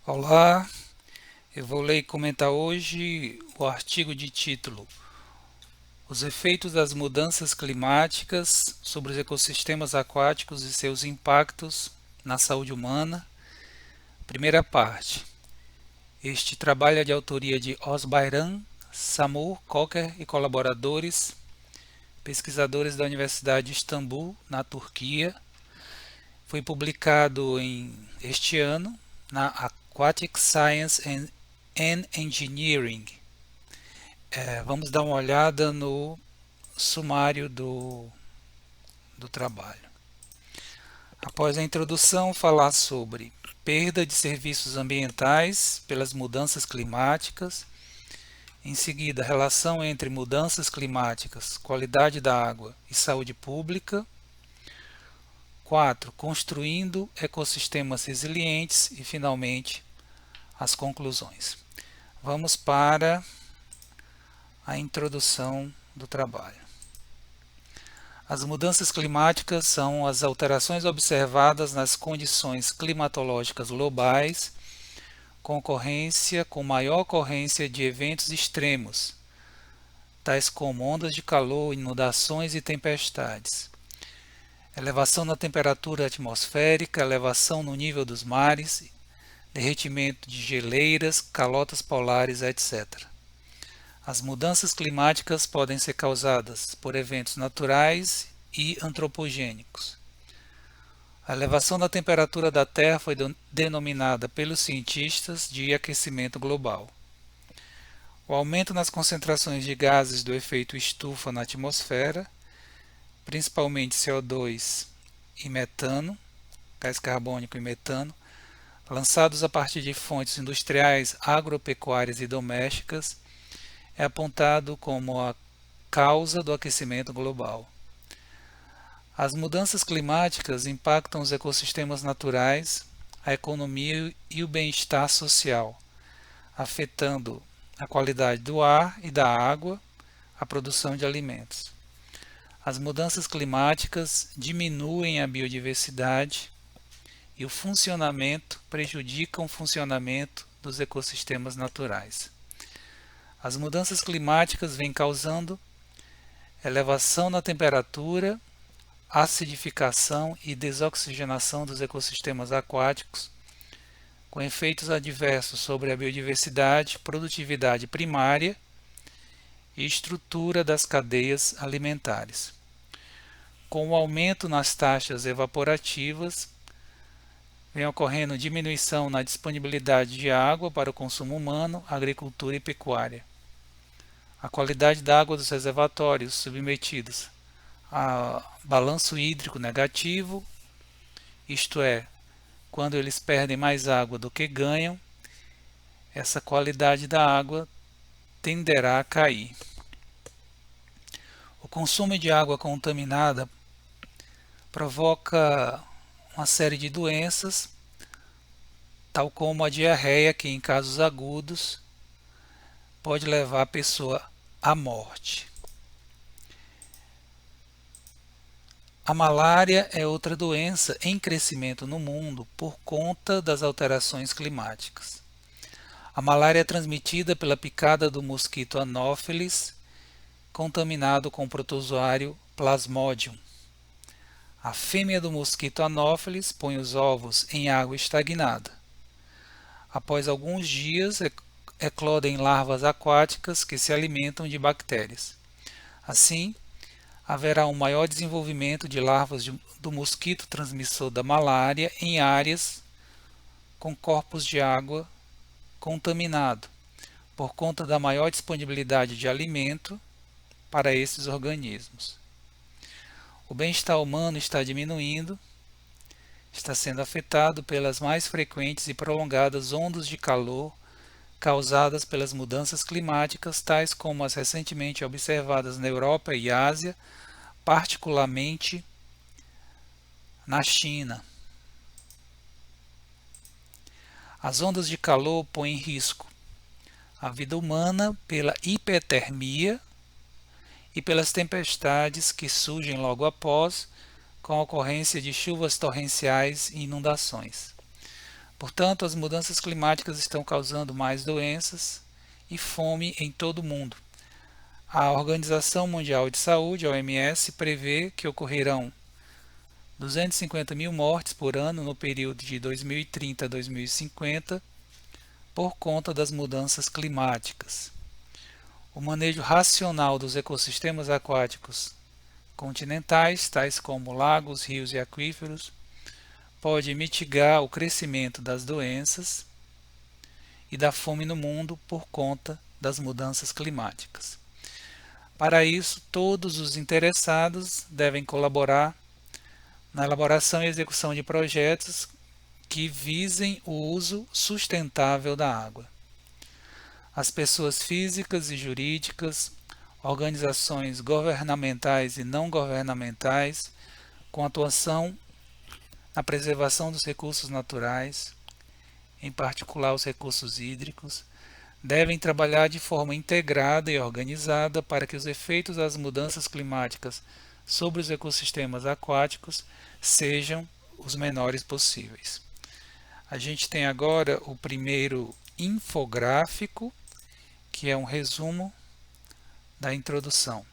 Olá, eu vou ler e comentar hoje o artigo de título Os efeitos das mudanças climáticas sobre os ecossistemas aquáticos e seus impactos na saúde humana. Primeira parte. Este trabalho é de autoria de Osbayram, Samur Koker e colaboradores, pesquisadores da Universidade de Istambul, na Turquia. Foi publicado este ano na Aquatic Science and Engineering. Vamos dar uma olhada no sumário do trabalho. Após a introdução, falar sobre perda de serviços ambientais pelas mudanças climáticas. Em seguida, relação entre mudanças climáticas, qualidade da água e saúde pública. 4. Construindo ecossistemas resilientes e, finalmente, as conclusões. Vamos para a introdução do trabalho. As mudanças climáticas são as alterações observadas nas condições climatológicas globais, com maior ocorrência de eventos extremos, tais como ondas de calor, inundações e tempestades, elevação na temperatura atmosférica, elevação no nível dos mares, derretimento de geleiras, calotas polares, etc. As mudanças climáticas podem ser causadas por eventos naturais e antropogênicos. A elevação da temperatura da Terra foi denominada pelos cientistas de aquecimento global. O aumento nas concentrações de gases do efeito estufa na atmosfera, principalmente CO2 e metano, gás carbônico e metano, lançados a partir de fontes industriais, agropecuárias e domésticas, é apontado como a causa do aquecimento global. As mudanças climáticas impactam os ecossistemas naturais, a economia e o bem-estar social, afetando a qualidade do ar e da água, a produção de alimentos. As mudanças climáticas diminuem a biodiversidade e prejudicam o funcionamento dos ecossistemas naturais. As mudanças climáticas vêm causando elevação na temperatura, acidificação e desoxigenação dos ecossistemas aquáticos, com efeitos adversos sobre a biodiversidade, produtividade primária e estrutura das cadeias alimentares. Com o aumento nas taxas evaporativas, vem ocorrendo diminuição na disponibilidade de água para o consumo humano, agricultura e pecuária. A qualidade da água dos reservatórios submetidos a balanço hídrico negativo, isto é, quando eles perdem mais água do que ganham, essa qualidade da água tenderá a cair. O consumo de água contaminada provoca uma série de doenças, tal como a diarreia, que em casos agudos pode levar a pessoa à morte. A malária é outra doença em crescimento no mundo por conta das alterações climáticas. A malária é transmitida pela picada do mosquito Anopheles, contaminado com o protozoário Plasmodium. A fêmea do mosquito Anopheles põe os ovos em água estagnada. Após alguns dias, eclodem larvas aquáticas que se alimentam de bactérias. Assim, haverá um maior desenvolvimento de larvas do mosquito transmissor da malária em áreas com corpos de água contaminado, por conta da maior disponibilidade de alimento para esses organismos. O bem-estar humano está diminuindo, está sendo afetado pelas mais frequentes e prolongadas ondas de calor causadas pelas mudanças climáticas, tais como as recentemente observadas na Europa e Ásia, particularmente na China. As ondas de calor põem em risco a vida humana pela hipertermia e pelas tempestades que surgem logo após, com a ocorrência de chuvas torrenciais e inundações. Portanto, as mudanças climáticas estão causando mais doenças e fome em todo o mundo. A Organização Mundial de Saúde, a OMS, prevê que ocorrerão 250 mil mortes por ano no período de 2030 a 2050 por conta das mudanças climáticas. O manejo racional dos ecossistemas aquáticos continentais, tais como lagos, rios e aquíferos, pode mitigar o crescimento das doenças e da fome no mundo por conta das mudanças climáticas. Para isso, todos os interessados devem colaborar na elaboração e execução de projetos que visem o uso sustentável da água. As pessoas físicas e jurídicas, organizações governamentais e não governamentais, com atuação na preservação dos recursos naturais, em particular os recursos hídricos, devem trabalhar de forma integrada e organizada para que os efeitos das mudanças climáticas sobre os ecossistemas aquáticos sejam os menores possíveis. A gente tem agora o primeiro infográfico, que é um resumo da introdução.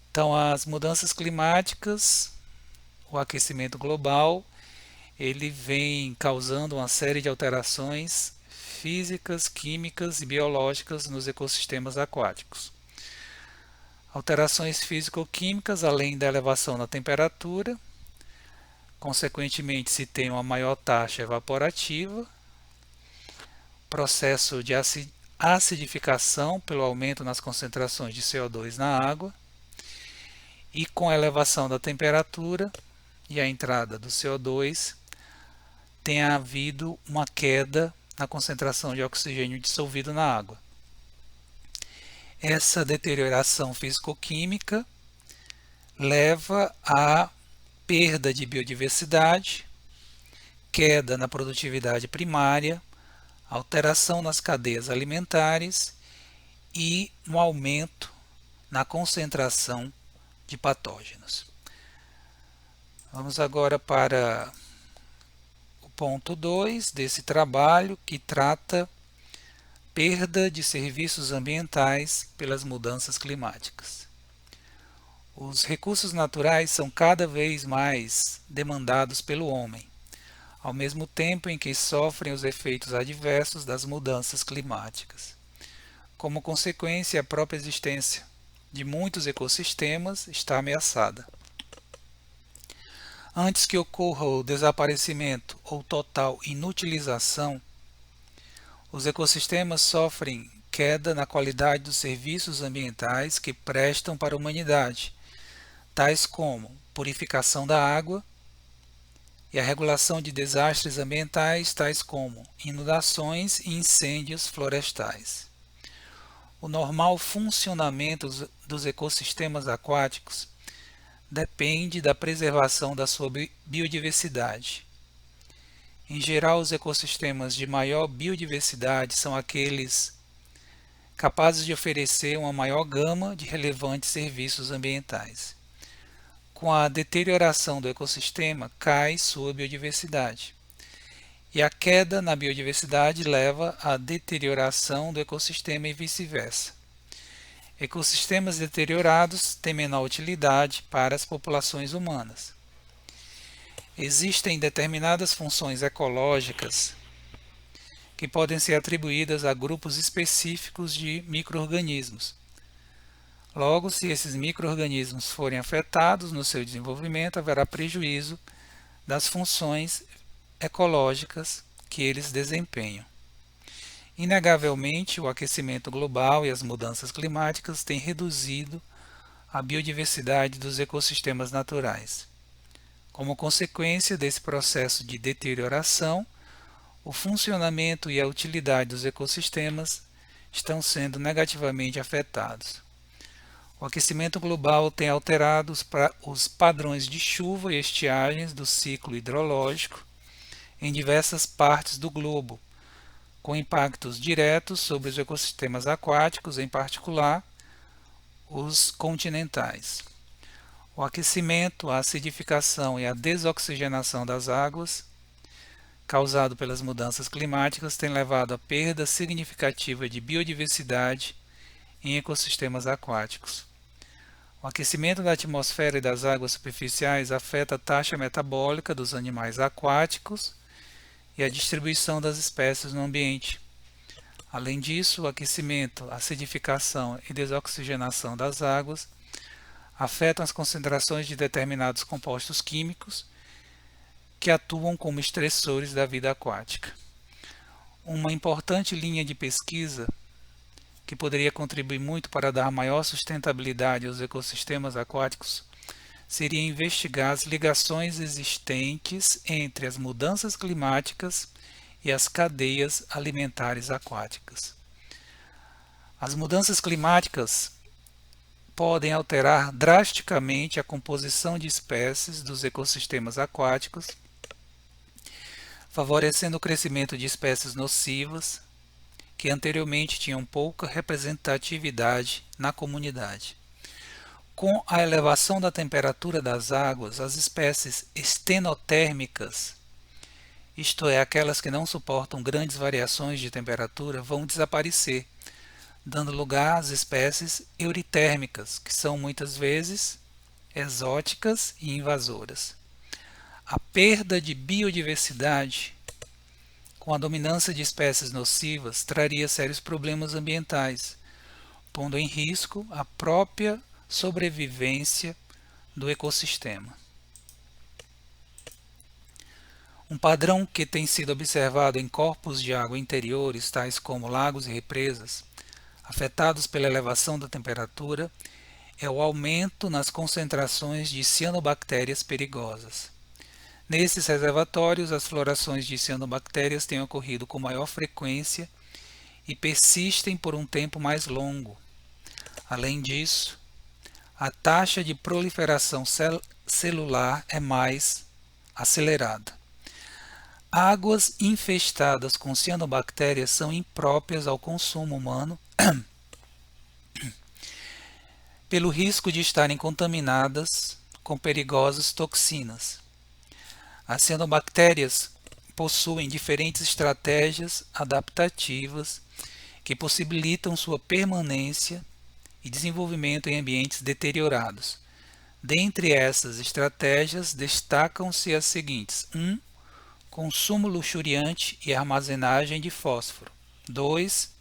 Então, as mudanças climáticas, o aquecimento global, ele vem causando uma série de alterações físicas, químicas e biológicas nos ecossistemas aquáticos. Alterações físico-químicas, além da elevação da temperatura, consequentemente se tem uma maior taxa evaporativa, processo de acidificação pelo aumento nas concentrações de CO2 na água, e com a elevação da temperatura e a entrada do CO2, tem havido uma queda na concentração de oxigênio dissolvido na água. Essa deterioração físico-química leva à perda de biodiversidade, queda na produtividade primária, alteração nas cadeias alimentares e um aumento na concentração de patógenos. Vamos agora para o ponto 2 desse trabalho, que trata perda de serviços ambientais pelas mudanças climáticas. Os recursos naturais são cada vez mais demandados pelo homem, ao mesmo tempo em que sofrem os efeitos adversos das mudanças climáticas. Como consequência, a própria existência de muitos ecossistemas está ameaçada. Antes que ocorra o desaparecimento ou total inutilização, os ecossistemas sofrem queda na qualidade dos serviços ambientais que prestam para a humanidade, tais como purificação da água e a regulação de desastres ambientais, tais como inundações e incêndios florestais. O normal funcionamento dos ecossistemas aquáticos depende da preservação da sua biodiversidade. Em geral, os ecossistemas de maior biodiversidade são aqueles capazes de oferecer uma maior gama de relevantes serviços ambientais. Com a deterioração do ecossistema, cai sua biodiversidade. E a queda na biodiversidade leva à deterioração do ecossistema e vice-versa. Ecossistemas deteriorados têm menor utilidade para as populações humanas. Existem determinadas funções ecológicas que podem ser atribuídas a grupos específicos de micro-organismos. Logo, se esses micro-organismos forem afetados no seu desenvolvimento, haverá prejuízo das funções ecológicas que eles desempenham. Inegavelmente, o aquecimento global e as mudanças climáticas têm reduzido a biodiversidade dos ecossistemas naturais. Como consequência desse processo de deterioração, o funcionamento e a utilidade dos ecossistemas estão sendo negativamente afetados. O aquecimento global tem alterado os padrões de chuva e estiagens do ciclo hidrológico em diversas partes do globo, com impactos diretos sobre os ecossistemas aquáticos, em particular os continentais. O aquecimento, a acidificação e a desoxigenação das águas causado pelas mudanças climáticas tem levado à perda significativa de biodiversidade em ecossistemas aquáticos. O aquecimento da atmosfera e das águas superficiais afeta a taxa metabólica dos animais aquáticos e a distribuição das espécies no ambiente. Além disso, o aquecimento, acidificação e desoxigenação das águas afetam as concentrações de determinados compostos químicos que atuam como estressores da vida aquática. Uma importante linha de pesquisa que poderia contribuir muito para dar maior sustentabilidade aos ecossistemas aquáticos seria investigar as ligações existentes entre as mudanças climáticas e as cadeias alimentares aquáticas. As mudanças climáticas podem alterar drasticamente a composição de espécies dos ecossistemas aquáticos, favorecendo o crescimento de espécies nocivas que anteriormente tinham pouca representatividade na comunidade. Com a elevação da temperatura das águas, as espécies estenotérmicas, isto é, aquelas que não suportam grandes variações de temperatura, vão desaparecer, dando lugar às espécies euritérmicas, que são muitas vezes exóticas e invasoras. A perda de biodiversidade com a dominância de espécies nocivas traria sérios problemas ambientais, pondo em risco a própria sobrevivência do ecossistema. Um padrão que tem sido observado em corpos de água interiores, tais como lagos e represas, afetados pela elevação da temperatura, é o aumento nas concentrações de cianobactérias perigosas. Nesses reservatórios, as florações de cianobactérias têm ocorrido com maior frequência e persistem por um tempo mais longo. Além disso, a taxa de proliferação celular é mais acelerada. Águas infestadas com cianobactérias são impróprias ao consumo humano pelo risco de estarem contaminadas com perigosas toxinas. As cianobactérias possuem diferentes estratégias adaptativas que possibilitam sua permanência e desenvolvimento em ambientes deteriorados. Dentre essas estratégias, destacam-se as seguintes: 1. Consumo luxuriante e armazenagem de fósforo. 2.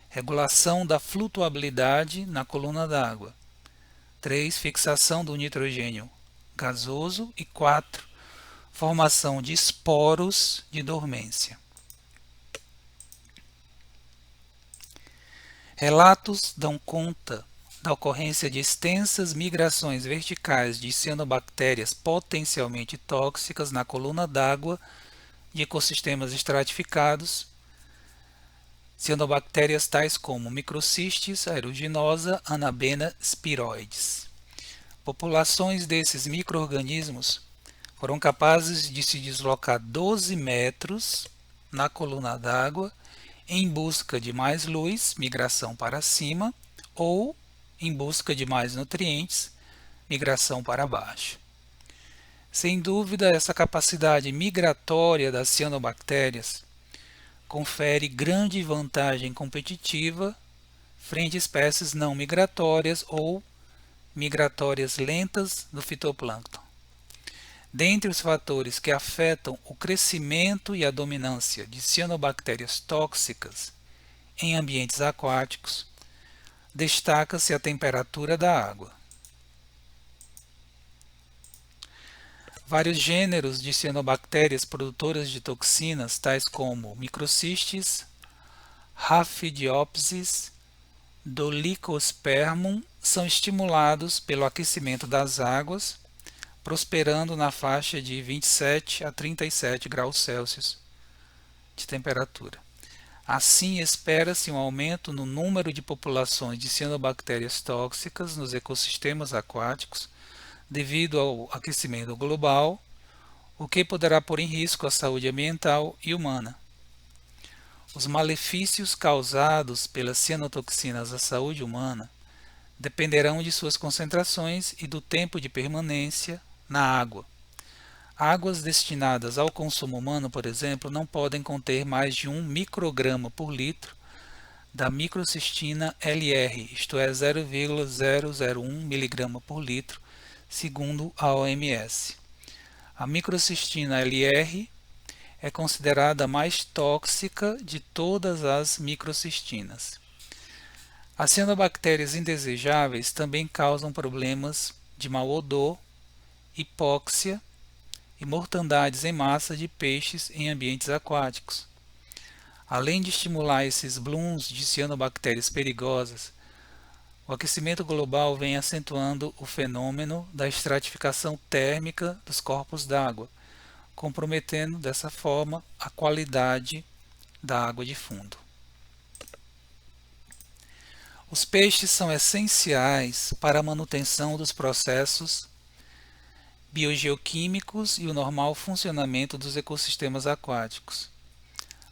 Regulação da flutuabilidade na coluna d'água. 3. Fixação do nitrogênio gasoso. E 4. Formação de esporos de dormência. Relatos dão conta da ocorrência de extensas migrações verticais de cianobactérias potencialmente tóxicas na coluna d'água de ecossistemas estratificados, cianobactérias tais como Microcystis aeruginosa, Anabena spiroides. Populações desses micro-organismos foram capazes de se deslocar 12 metros na coluna d'água em busca de mais luz, migração para cima, ou em busca de mais nutrientes, migração para baixo. Sem dúvida, essa capacidade migratória das cianobactérias confere grande vantagem competitiva frente a espécies não migratórias ou migratórias lentas do fitoplâncton. Dentre os fatores que afetam o crescimento e a dominância de cianobactérias tóxicas em ambientes aquáticos, destaca-se a temperatura da água. Vários gêneros de cianobactérias produtoras de toxinas, tais como Microcystis, Rhaphidiopsis, Dolichospermum, são estimulados pelo aquecimento das águas, prosperando na faixa de 27 a 37 graus Celsius de temperatura. Assim, espera-se um aumento no número de populações de cianobactérias tóxicas nos ecossistemas aquáticos devido ao aquecimento global, o que poderá pôr em risco a saúde ambiental e humana. Os malefícios causados pelas cianotoxinas à saúde humana dependerão de suas concentrações e do tempo de permanência na água. Águas destinadas ao consumo humano, por exemplo, não podem conter mais de 1 micrograma por litro da microcistina LR, isto é, 0,001 mg por litro, segundo a OMS. A microcistina LR é considerada a mais tóxica de todas as microcistinas. As cianobactérias indesejáveis também causam problemas de mau odor, hipóxia e mortandades em massa de peixes em ambientes aquáticos. Além de estimular esses blooms de cianobactérias perigosas, o aquecimento global vem acentuando o fenômeno da estratificação térmica dos corpos d'água, comprometendo dessa forma a qualidade da água de fundo. Os peixes são essenciais para a manutenção dos processos biogeoquímicos e o normal funcionamento dos ecossistemas aquáticos.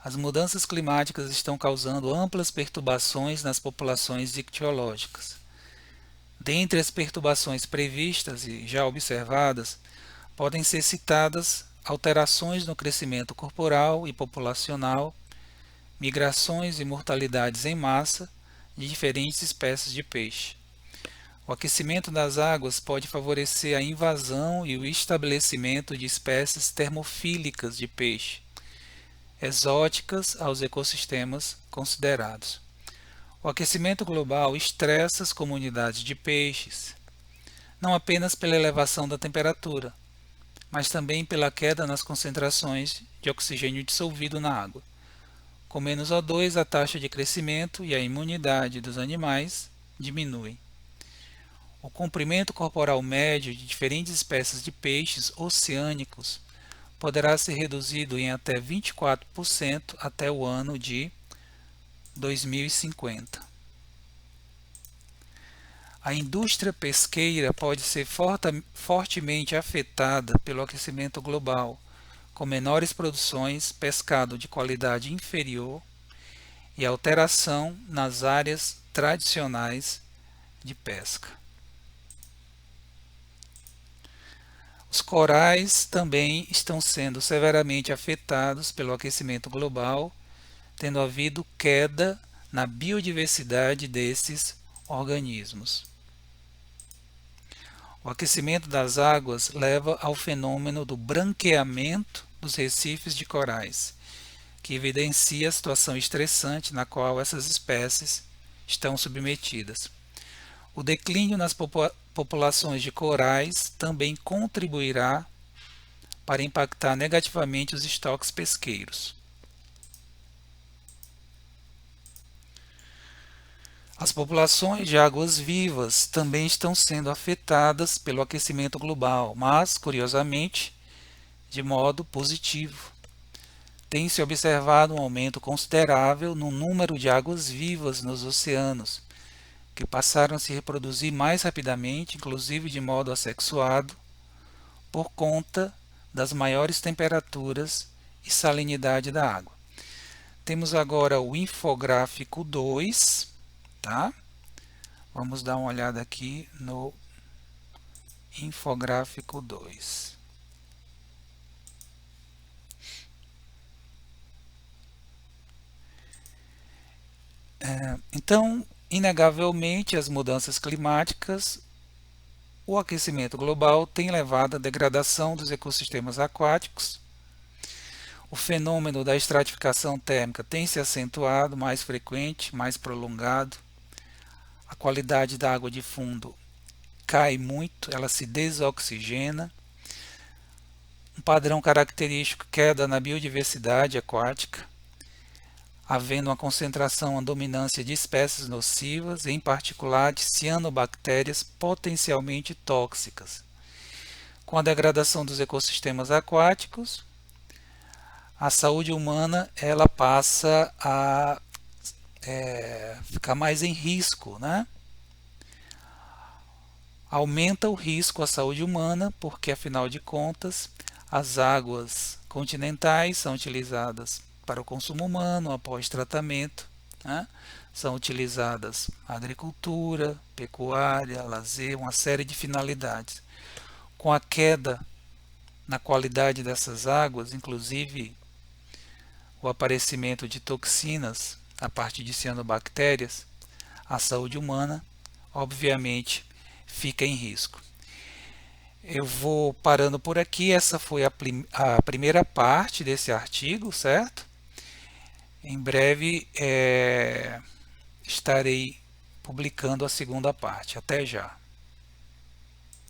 As mudanças climáticas estão causando amplas perturbações nas populações ictiológicas. Dentre as perturbações previstas e já observadas, podem ser citadas alterações no crescimento corporal e populacional, migrações e mortalidades em massa de diferentes espécies de peixe. O aquecimento das águas pode favorecer a invasão e o estabelecimento de espécies termofílicas de peixe, exóticas aos ecossistemas considerados. O aquecimento global estressa as comunidades de peixes, não apenas pela elevação da temperatura, mas também pela queda nas concentrações de oxigênio dissolvido na água. Com menos O2, a taxa de crescimento e a imunidade dos animais diminuem. O comprimento corporal médio de diferentes espécies de peixes oceânicos poderá ser reduzido em até 24% até o ano de 2050. A indústria pesqueira pode ser fortemente afetada pelo aquecimento global, com menores produções, pescado de qualidade inferior e alteração nas áreas tradicionais de pesca. Os corais também estão sendo severamente afetados pelo aquecimento global, tendo havido queda na biodiversidade desses organismos. O aquecimento das águas leva ao fenômeno do branqueamento dos recifes de corais, que evidencia a situação estressante na qual essas espécies estão submetidas. O declínio nas populações de corais também contribuirá para impactar negativamente os estoques pesqueiros. As populações de águas-vivas também estão sendo afetadas pelo aquecimento global, mas, curiosamente, de modo positivo. Tem-se observado um aumento considerável no número de águas-vivas nos oceanos, que passaram a se reproduzir mais rapidamente, inclusive de modo assexuado, por conta das maiores temperaturas e salinidade da água. Temos agora o infográfico 2, tá? Vamos dar uma olhada aqui no infográfico 2. Então, inegavelmente, as mudanças climáticas, o aquecimento global tem levado à degradação dos ecossistemas aquáticos. O fenômeno da estratificação térmica tem se acentuado, mais frequente, mais prolongado. A qualidade da água de fundo cai muito, ela se desoxigena. Um padrão característico, queda na biodiversidade aquática, havendo uma concentração, uma dominância de espécies nocivas, em particular de cianobactérias potencialmente tóxicas. Com a degradação dos ecossistemas aquáticos, a saúde humana ela passa a ficar mais em risco, né? Aumenta o risco à saúde humana, porque afinal de contas, as águas continentais são utilizadas para o consumo humano após tratamento, né? São utilizadas agricultura, pecuária, lazer, uma série de finalidades. Com a queda na qualidade dessas águas, inclusive o aparecimento de toxinas a partir de cianobactérias, a saúde humana, obviamente, fica em risco. Eu vou parando por aqui. Essa foi a primeira parte desse artigo, certo? Em breve estarei publicando a segunda parte. Até já.